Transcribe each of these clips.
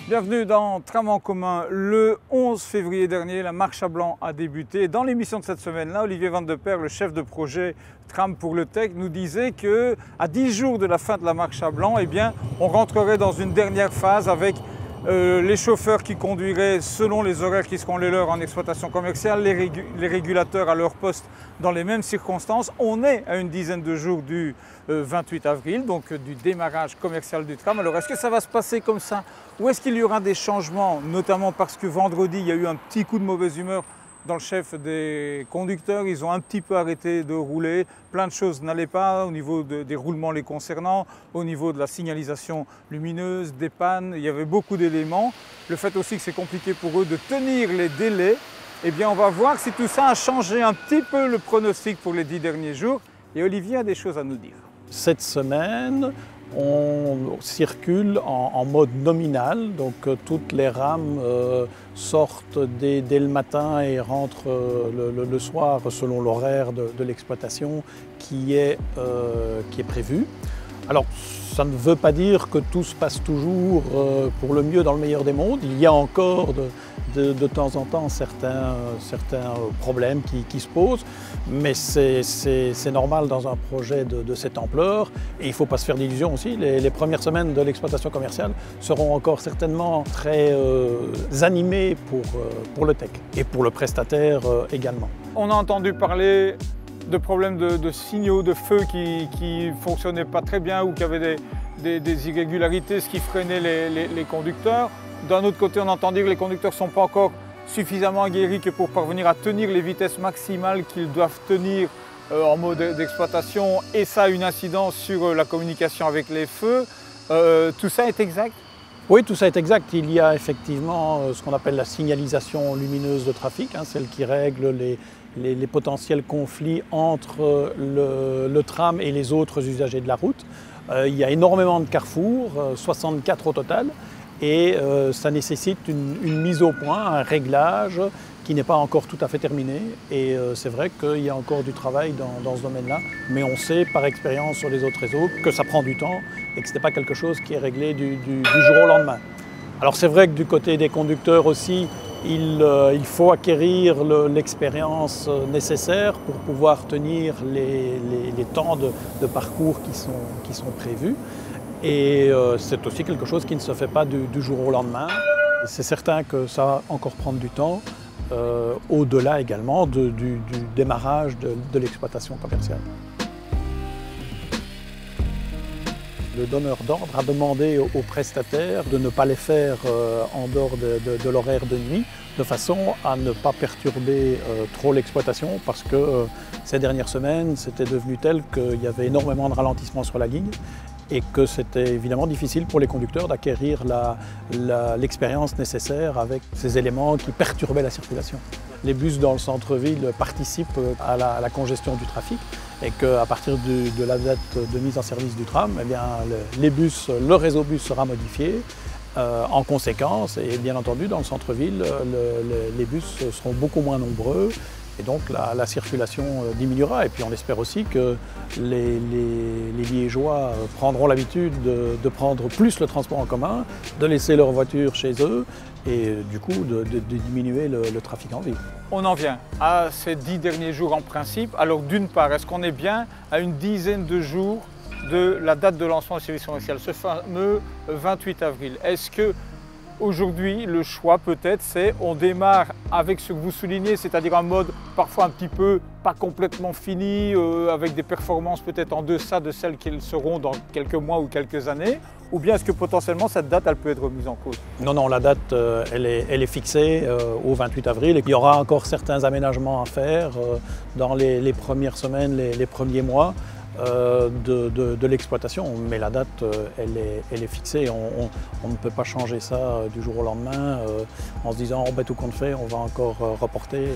Bienvenue dans Tram en commun. Le 11 février dernier, la marche à blanc a débuté. Dans l'émission de cette semaine-là, Olivier Van de Perre, le chef de projet Tram pour le Tech, nous disait qu'à 10 jours de la fin de la marche à blanc, on rentrerait dans une dernière phase avec les chauffeurs qui conduiraient selon les horaires qui seront les leurs en exploitation commerciale, les régulateurs à leur poste dans les mêmes circonstances. On est à une dizaine de jours du 28 avril, donc du démarrage commercial du tram. Alors est-ce que ça va se passer comme ça ou est-ce qu'il y aura des changements, notamment parce que vendredi il y a eu un petit coup de mauvaise humeur dans le chef des conducteurs, ils ont un petit peu arrêté de rouler, plein de choses n'allaient pas au niveau des roulements les concernant, au niveau de la signalisation lumineuse, des pannes, il y avait beaucoup d'éléments. Le fait aussi que c'est compliqué pour eux de tenir les délais, on va voir si tout ça a changé un petit peu le pronostic pour les 10 derniers jours. Et Olivier a des choses à nous dire. Cette semaine, on circule en mode nominal, donc toutes les rames sortent dès le matin et rentrent le soir selon l'horaire de l'exploitation qui est prévu. Alors ça ne veut pas dire que tout se passe toujours pour le mieux dans le meilleur des mondes. Il y a encore de temps en temps certains problèmes qui se posent, mais c'est normal dans un projet de cette ampleur. Et il ne faut pas se faire d'illusions aussi, les premières semaines de l'exploitation commerciale seront encore certainement très animées pour le tech et pour le prestataire également. On a entendu parler de problèmes de signaux, de feux qui ne fonctionnaient pas très bien ou qui avaient des irrégularités, ce qui freinait les conducteurs. D'un autre côté, on entend dire que les conducteurs ne sont pas encore suffisamment aguerris que pour parvenir à tenir les vitesses maximales qu'ils doivent tenir en mode d'exploitation, et ça a une incidence sur la communication avec les feux. Tout ça est exact ? Oui, tout ça est exact. Il y a effectivement ce qu'on appelle la signalisation lumineuse de trafic, celle qui règle les potentiels conflits entre le tram et les autres usagers de la route. Il y a énormément de carrefours, 64 au total, et ça nécessite une mise au point, un réglage qui n'est pas encore tout à fait terminé. Et c'est vrai qu'il y a encore du travail dans ce domaine-là, mais on sait par expérience sur les autres réseaux que ça prend du temps et que ce n'est pas quelque chose qui est réglé du jour au lendemain. Alors c'est vrai que du côté des conducteurs aussi, il faut acquérir l'expérience nécessaire pour pouvoir tenir les temps de parcours qui sont prévus. Et c'est aussi quelque chose qui ne se fait pas du jour au lendemain. C'est certain que ça va encore prendre du temps, au-delà également du démarrage de l'exploitation commerciale. Le donneur d'ordre a demandé aux prestataires de ne pas les faire en dehors de l'horaire de nuit, de façon à ne pas perturber trop l'exploitation, parce que ces dernières semaines, c'était devenu tel qu'il y avait énormément de ralentissements sur la ligne et que c'était évidemment difficile pour les conducteurs d'acquérir l'expérience nécessaire avec ces éléments qui perturbaient la circulation. Les bus dans le centre-ville participent à la congestion du trafic et qu'à partir de la date de mise en service du tram, le réseau bus sera modifié en conséquence, et bien entendu dans le centre-ville, les bus seront beaucoup moins nombreux. Et donc la circulation diminuera, et puis on espère aussi que les Liégeois prendront l'habitude de prendre plus le transport en commun, de laisser leur voiture chez eux et du coup de diminuer le trafic en ville. On en vient à ces 10 derniers jours en principe. Alors d'une part, est-ce qu'on est bien à une dizaine de jours de la date de lancement du service commercial, ce fameux 28 avril? Est-ce que aujourd'hui, le choix peut-être, c'est on démarre avec ce que vous soulignez, c'est-à-dire un mode parfois un petit peu pas complètement fini, avec des performances peut-être en deçà de celles qu'elles seront dans quelques mois ou quelques années, ou bien est-ce que potentiellement cette date elle peut être remise en cause? Non, la date elle est fixée au 28 avril, et il y aura encore certains aménagements à faire dans les premières semaines, les premiers mois de l'exploitation, mais la date elle est fixée. On ne peut pas changer ça du jour au lendemain en se disant tout compte fait, on va encore reporter.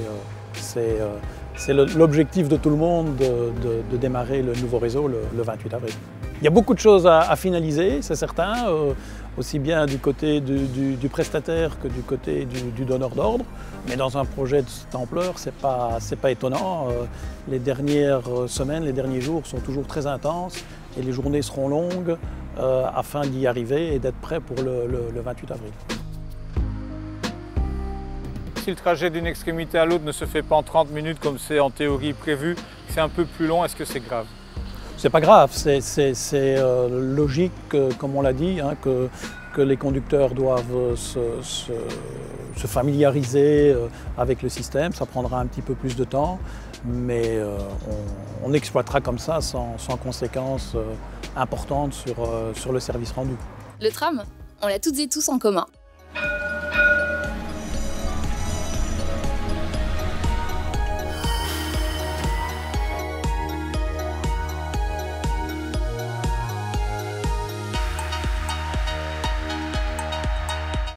C'est l'objectif de tout le monde de démarrer le nouveau réseau le 28 avril. Il y a beaucoup de choses à finaliser, c'est certain, aussi bien du côté du prestataire que du côté du donneur d'ordre. Mais dans un projet de cette ampleur, c'est pas étonnant. Les dernières semaines, les derniers jours sont toujours très intenses et les journées seront longues afin d'y arriver et d'être prêt pour le 28 avril. si le trajet d'une extrémité à l'autre ne se fait pas en 30 minutes comme c'est en théorie prévu, c'est un peu plus long, est-ce que c'est grave? C'est pas grave, c'est logique, comme on l'a dit, hein, que les conducteurs doivent se familiariser avec le système. Ça prendra un petit peu plus de temps, mais on exploitera comme ça sans conséquences importantes sur le service rendu. Le tram, on l'a toutes et tous en commun.